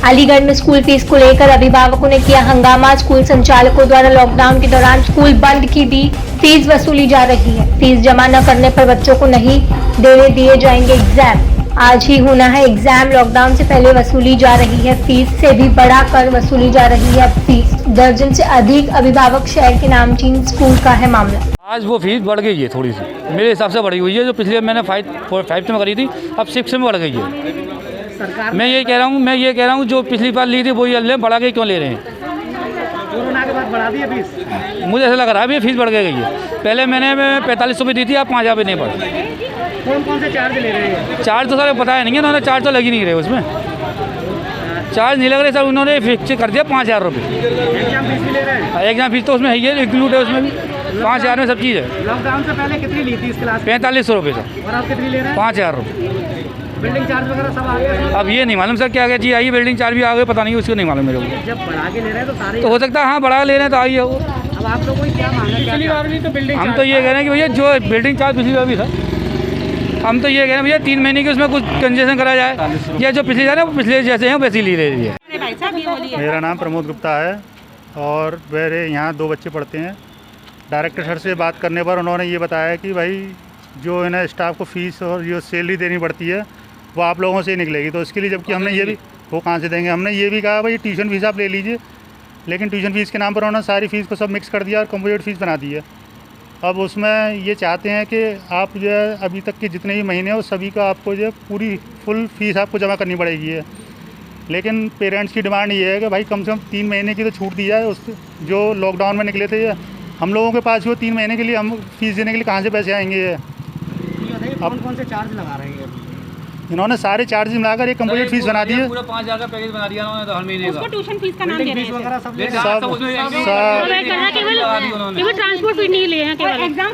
अलीगढ़ में school fees को लेकर अभिभावकों ने किया हंगामा। स्कूल संचालकों द्वारा लॉकडाउन के दौरान स्कूल बंद की दी फीस वसूली जा रही है। फीस जमा न करने पर बच्चों को नहीं देने दिए जाएंगे एग्जाम। आज ही होना है एग्जाम। लॉकडाउन से पहले वसूली जा रही है फीस से भी बढ़ाकर वसूली जा रही है फीस। दर्जन से अधिक अभिभावक शहर के नामचीन स्कूल का है मामला। आज वो फीस बढ़ गई है, थोड़ी सी मेरे हिसाब से बढ़ी हुई है। जो पिछले मैंने 5 में करी थी, अब 6 में बढ़ गई है। मैं ये कह रहा हूँ जो पिछली बार ली थी वही अल्ले बढ़ा के क्यों ले रहे हैं? कोरोना के बाद बढ़ा दी है फीस। मुझे ऐसा लग रहा है फीस बढ़ गई है। पहले मैंने 4500 रुपये दी थी, अब 5000 नहीं बढ़ी। कौन से चार्ज ले रहे हैं? चार्ज तो सर बताया नहीं है उन्होंने, चार्ज तो लग ही नहीं रहे उसमें, चार्ज नहीं लग रहे सर। उन्होंने फिक्स कर दिया 5000 रुपये। एग्जाम फीस भी ले रहे हैं? एग्जाम फीस तो उसमें है, ये इंक्लूड है उसमें भी। 5000 में सब चीज़ है। लॉकडाउन से पहले कितनी ली थी इस क्लास? 4500 रुपये सर। और आप कितनी ले रहे हैं? 5000 रुपये। बिल्डिंग चार्ज वगैरह सब आ गया? अब ये नहीं मालूम सर क्या चीज़ आई, बिल्डिंग चार्ज भी आ गए, पता नहीं उसको नहीं मालूम मेरे को। जब बढ़ा के ले रहे हैं तो सारे तो हो सकता है हाँ बढ़ा ले रहे हैं तो आई है वो। अब आप लोगों को क्या मांगा? पिछली बार भी तो बिल्डिंग हम तो ये कह रहे हैं कि भैया जो बिल्डिंग चार्ज पिछली बार भी था, हम तो ये कह रहे हैं भैया 3 महीने की उसमें कुछ कंसेशन करा जाए, या जो पिछले जाए पिछले जैसे हैं वैसे ही ले रही है। मेरा नाम प्रमोद गुप्ता है और मेरे यहाँ 2 बच्चे पढ़ते हैं। डायरेक्टर सर से बात करने पर उन्होंने ये बताया कि भाई जो इन्हें स्टाफ को फ़ीस और जो सैलरी देनी पड़ती है वो आप लोगों से ही निकलेगी। तो इसके लिए जबकि हमने ये भी, वो कहाँ से देंगे, हमने ये भी कहा भाई ट्यूशन फीस आप ले लीजिए, लेकिन ट्यूशन फीस के नाम पर उन्होंने सारी फ़ीस को सब मिक्स कर दिया और कंपोजिट फ़ीस बना दी है। अब उसमें ये चाहते हैं कि आप जो है अभी तक के जितने भी महीने हैं वो सभी का आपको जो है पूरी फुल फ़ीस आपको जमा करनी पड़ेगी है। लेकिन पेरेंट्स की डिमांड ये है कि भाई कम से कम 3 महीने की तो छूट दी जाए। उस जो लॉकडाउन में निकले थे हम लोगों के पास वो 3 महीने के लिए हम फीस देने के लिए कहाँ से पैसे आएंगे? अब कौन से चार्ज लगा रहे हैं? इन्होंने सारे चार्जेस मिलाकर एक कंप्लीट फीस बना दी है। पूरा 5000 का पैकेज बना दिया उन्होंने तो हर महीने का। उसको ट्यूशन फीस का नाम दे रहे हैं वगैरह सब केवल ट्रांसपोर्ट फीस नहीं लिए हैं, केवल एग्जाम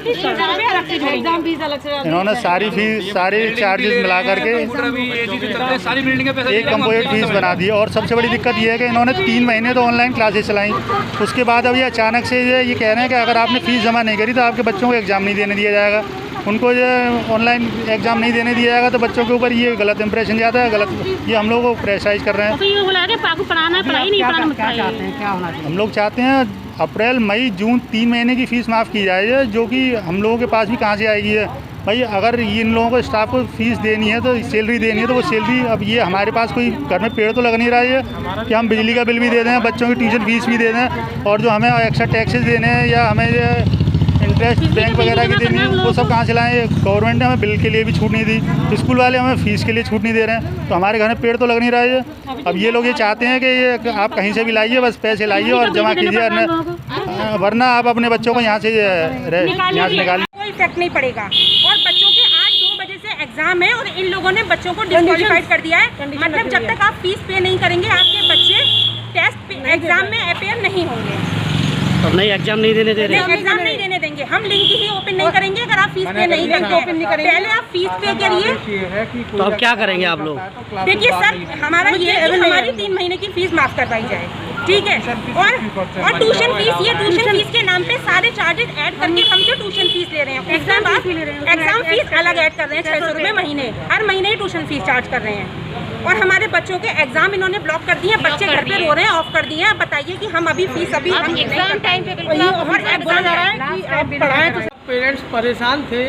फीस अलग से इन्होंने सारी फीस सारे चार्जेस मिला करके एक कंप्लीट फीस बना दी है। और सबसे बड़ी दिक्कत ये है कि इन्होंने 3 महीने तो ऑनलाइन क्लासेस चलाई, उसके बाद अब ये अचानक से ये कह रहे हैं कि अगर आपने फ़ीस जमा नहीं करी तो आपके बच्चों को एग्ज़ाम नहीं देने दिया जाएगा। उनको ये ऑनलाइन एग्ज़ाम नहीं देने दिया जाएगा तो बच्चों के ऊपर ये गलत इंप्रेशन जाता है, गलत ये हम लोगों को प्रेशराइज कर रहे हैं। तो ये बोला कि पढ़ाना है, पढ़ाई नहीं पढ़ाना। क्या चाहते हैं, क्या होना चाहिए? हम लोग चाहते हैं अप्रैल मई जून 3 महीने की फ़ीस माफ़ की जाए, जो कि हम लोगों के पास भी कहाँ से आएगी है भाई। अगर इन लोगों को स्टाफ को फ़ीस देनी है तो सैलरी देनी है तो वो सैलरी, अब ये हमारे पास कोई घर में पेड़ तो लग नहीं रहा है कि हम बिजली का बिल भी दे दें, बच्चों की ट्यूशन फ़ीस भी दे दें, और जो हमें एक्स्ट्रा टैक्सेस देने हैं या हमें इंटरेस्ट बैंक वगैरह की देनी है वो सब कहाँ से लाएँ? गवर्नमेंट ने हमें बिल के लिए भी छूट नहीं दी, स्कूल वाले हमें फ़ीस के लिए छूट नहीं दे रहे हैं, तो हमारे घर में पेड़ तो लग नहीं रहा है। अब ये लोग ये चाहते हैं कि ये आप कहीं से भी लाइए, बस पैसे लाइए और जमा कीजिए, वरना आप अपने बच्चों को यहाँ से निकालिए। कोई इफेक्ट नहीं पड़ेगा। और बच्चों के आज 2 बजे से एग्जाम है और इन लोगों ने बच्चों को डिस्क्वालीफाइड कर दिया है। मतलब जब तक आप फीस पे नहीं करेंगे आपके बच्चे टेस्ट एग्जाम में अपेयर नहीं होंगे। नहीं एग्जाम नहीं देने दे रहे हैं। एग्जाम नहीं देने देंगे, हम लिंक ही ओपन नहीं करेंगे अगर आप फीस पे नहीं करेंगे। ओपन नहीं करेंगे, पहले आप फीस पे करिए। तो अब क्या करेंगे आप लोग? देखिए सर, हमारा ये है कि हमारी 3 महीने की फीस माफ करवाई जाए, ठीक है। और ट्यूशन फीस, ये ट्यूशन फीस के नाम पे सारे चार्जेस ऐड करके हमसे ट्यूशन फीस ले रहे हैं। एग्जाम फीस अलग ऐड कर रहे हैं, 600 रुपये महीने, हर महीने ही ट्यूशन फीस चार्ज कर रहे हैं। और हमारे बच्चों के एग्जाम इन्होंने ब्लॉक कर दिए, बच्चे घर पे रो रहे हैं, ऑफ कर दिए हैं। बताइए कि हम अभी फीस हम एग्जाम टाइम पे और एग्जाम जा रहा है कि आप पढ़ाएं तो पेरेंट्स परेशान थे,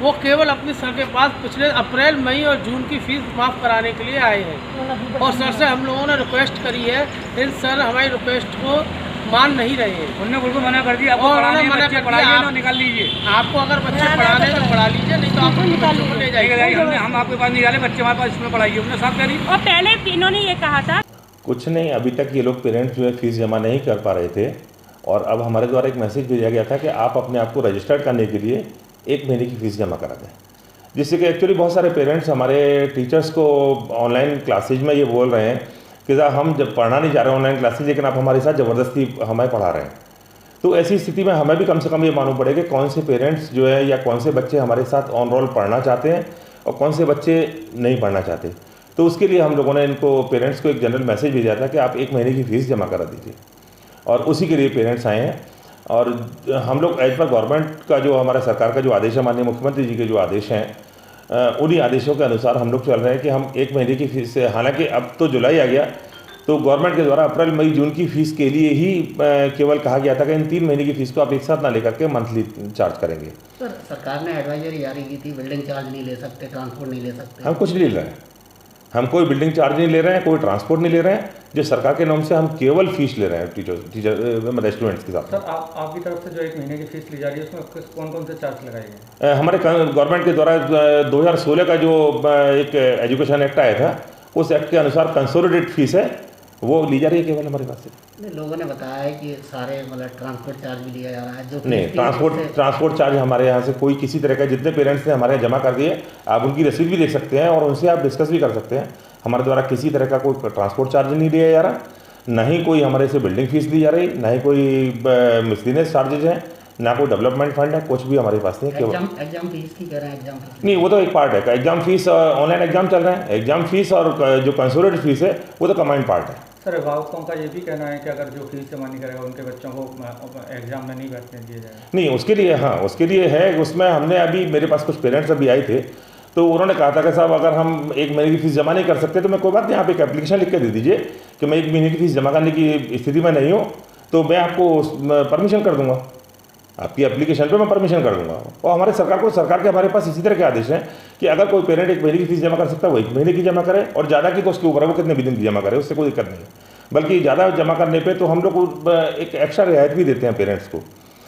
वो केवल अपने सर के पास पिछले अप्रैल मई और जून की फीस माफ़ कराने के लिए आए हैं। और सर से हम लोगों ने रिक्वेस्ट करी है, इन सर हमारी रिक्वेस्ट को मान नहीं रहे हैं। उन्होंने बिल्कुल मना कर दिया, और उन्होंने मना कर दिया आप निकाल लीजिए, आपको अगर बच्चे पढ़ाने तो पढ़ा लीजिए, नहीं तो आप बच्चों को ले जाइए। हम आपके पास निकाले, बच्चे हमारे पास इसमें पढ़ाइए, उन्होंने साफ कह दी। और पहले इन्होंने ये कहा था कुछ नहीं, अभी तक ये लोग पेरेंट्स जो है फीस जमा नहीं कर पा रहे थे, और अब हमारे द्वारा एक मैसेज भेजा गया था कि आप अपने आप को रजिस्टर्ड करने के लिए 1 महीने की फ़ीस जमा करा दें, जिससे कि एक्चुअली बहुत सारे पेरेंट्स हमारे टीचर्स को ऑनलाइन क्लासेज में ये बोल रहे हैं कि साहब हम जब पढ़ना नहीं चाह रहे ऑनलाइन क्लासेज, लेकिन आप हमारे साथ ज़बरदस्ती हमें पढ़ा रहे हैं। तो ऐसी स्थिति में हमें भी कम से कम ये मालूम पड़ेगा कौन से पेरेंट्स जो है या कौन से बच्चे हमारे साथ ऑन रोल पढ़ना चाहते हैं और कौन से बच्चे नहीं पढ़ना चाहते। तो उसके लिए हम लोगों ने इनको पेरेंट्स को एक जनरल मैसेज भेजा था कि आप 1 महीने की फ़ीस जमा करा दीजिए, और उसी के लिए पेरेंट्स आए हैं। और हम लोग एज पर गवर्नमेंट का जो हमारा सरकार का जो आदेश है, माननीय मुख्यमंत्री जी के जो आदेश हैं, उन्हीं आदेशों के अनुसार हम लोग चल रहे हैं कि हम 1 महीने की फीस से, हालांकि अब तो जुलाई आ गया, तो गवर्नमेंट के द्वारा अप्रैल मई जून की फ़ीस के लिए ही केवल कहा गया था कि इन 3 महीने की फ़ीस को आप एक साथ ना लेकर के मंथली चार्ज करेंगे। सर सरकार ने एडवाइजरी जारी की थी, बिल्डिंग चार्ज नहीं ले सकते, ट्रांसपोर्ट नहीं ले सकते। हम कुछ नहीं ले रहे हैं, हम कोई बिल्डिंग चार्ज नहीं ले रहे हैं, कोई ट्रांसपोर्ट नहीं ले रहे हैं। जो सरकार के नाम से हम केवल फीस ले रहे हैं टीचर मतलब स्टूडेंट्स के साथ। सर आपकी तरफ से जो 1 महीने की फीस ली जा रही है उसमें कौन कौन से चार्ज लगाए गए? हमारे गवर्नमेंट के द्वारा 2016 का जो एक एजुकेशन एक्ट आया था, उस एक्ट के अनुसार कंसोलिडेटेड फीस है वो ली जा रही है केवल हमारे पास से। लोगों ने बताया है कि सारे मतलब ट्रांसपोर्ट चार्ज भी लिया जा रहा है जो नहीं, ट्रांसपोर्ट चार्ज हमारे यहाँ से कोई किसी तरह का, जितने पेरेंट्स ने हमारे यहाँ जमा कर दिए आप उनकी रसीद भी देख सकते हैं और उनसे आप डिस्कस भी कर सकते हैं। हमारे द्वारा किसी तरह का कोई ट्रांसपोर्ट चार्ज नहीं लिया जा रहा, ना ही कोई हमारे से बिल्डिंग फीस ली जा रही, ना ही कोई मिसलिनियस चार्जेज हैं, ना कोई डेवलपमेंट फंड है, कुछ भी हमारे पास नहीं। एग्जाम फीस की कह रहे हैं, एग्जाम फीस नहीं, वो तो एक पार्ट है। एग्जाम फीस ऑनलाइन एग्जाम चल रहे हैं, एग्जाम फीस और जो कंसोलिडेटेड फीस है वो तो कंबाइंड पार्ट है। सर अभिभावकों का ये भी कहना है कि अगर जो फीस जमा नहीं करेगा उनके बच्चों को एग्जाम में नहीं बैठने दिया जाएगा। नहीं, उसके लिए हाँ, उसके लिए है। उसमें हमने अभी मेरे पास कुछ पेरेंट्स अभी आए थे तो उन्होंने कहा था कि साहब अगर हम 1 महीने की फ़ीस जमा नहीं कर सकते तो मैं कोई बात नहीं, आप एक एप्लीकेशन लिख के दे दीजिए कि मैं 1 महीने की फ़ीस जमा करने की स्थिति में नहीं हूँ तो मैं आपको परमिशन कर दूंगा, आपकी एप्लीकेशन पे मैं परमिशन कर दूंगा। और हमारे सरकार के हमारे पास इसी तरह के आदेश हैं कि अगर कोई पेरेंट 1 महीने की फ़ीस जमा कर सकता है वो 1 महीने की जमा करे और ज़्यादा की तो उसके ऊपर है वो कितने भी दिन की जमा करे, उससे कोई दिक्कत नहीं है। बल्कि ज़्यादा जमा करने पे तो हम लोग एक एक्स्ट्रा रियायत भी देते हैं पेरेंट्स को।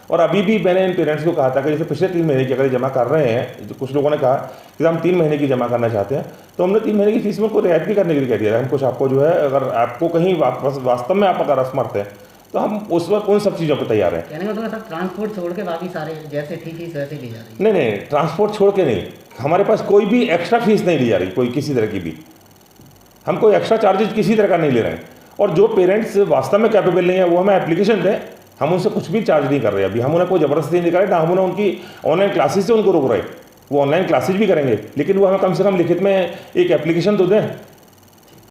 और अभी भी मैंने इन पेरेंट्स को कहा था कि जैसे पिछले 3 महीने की अगर जमा कर रहे हैं, जो कुछ लोगों ने कहा कि हम 3 महीने की जमा करना चाहते हैं तो हमने 3 महीने की फीस में कोई रियायत भी करने के लिए कह दिया था। हम कुछ आपको जो है अगर आपको कहीं वास्तव में आप अगर असमर्थ हैं तो हम उस वक्त उन सब चीज़ों पर तैयार हैं। कहने का मतलब सर ट्रांसपोर्ट छोड़ के बाकी सारे जैसे थी फीस वैसे ली जा रही है? नहीं, ट्रांसपोर्ट छोड़ के नहीं, हमारे पास कोई भी एक्स्ट्रा फीस नहीं ली जा रही, कोई किसी तरह की भी। हम कोई एक्स्ट्रा चार्जेज किसी तरह का नहीं ले रहे हैं। और जो पेरेंट्स वास्तव में कैपेबल नहीं है वो हमें एप्लीकेशन दें, हम उनसे कुछ भी चार्ज नहीं कर रहे। अभी हम उन्हें कोई ज़बरदस्ती नहीं कर रहे, ना हम उन्हें उनकी ऑनलाइन क्लासेस से उनको रोक रहे। वो ऑनलाइन क्लासेज भी करेंगे लेकिन वो हमें कम से कम लिखित में एक एप्लीकेशन तो दें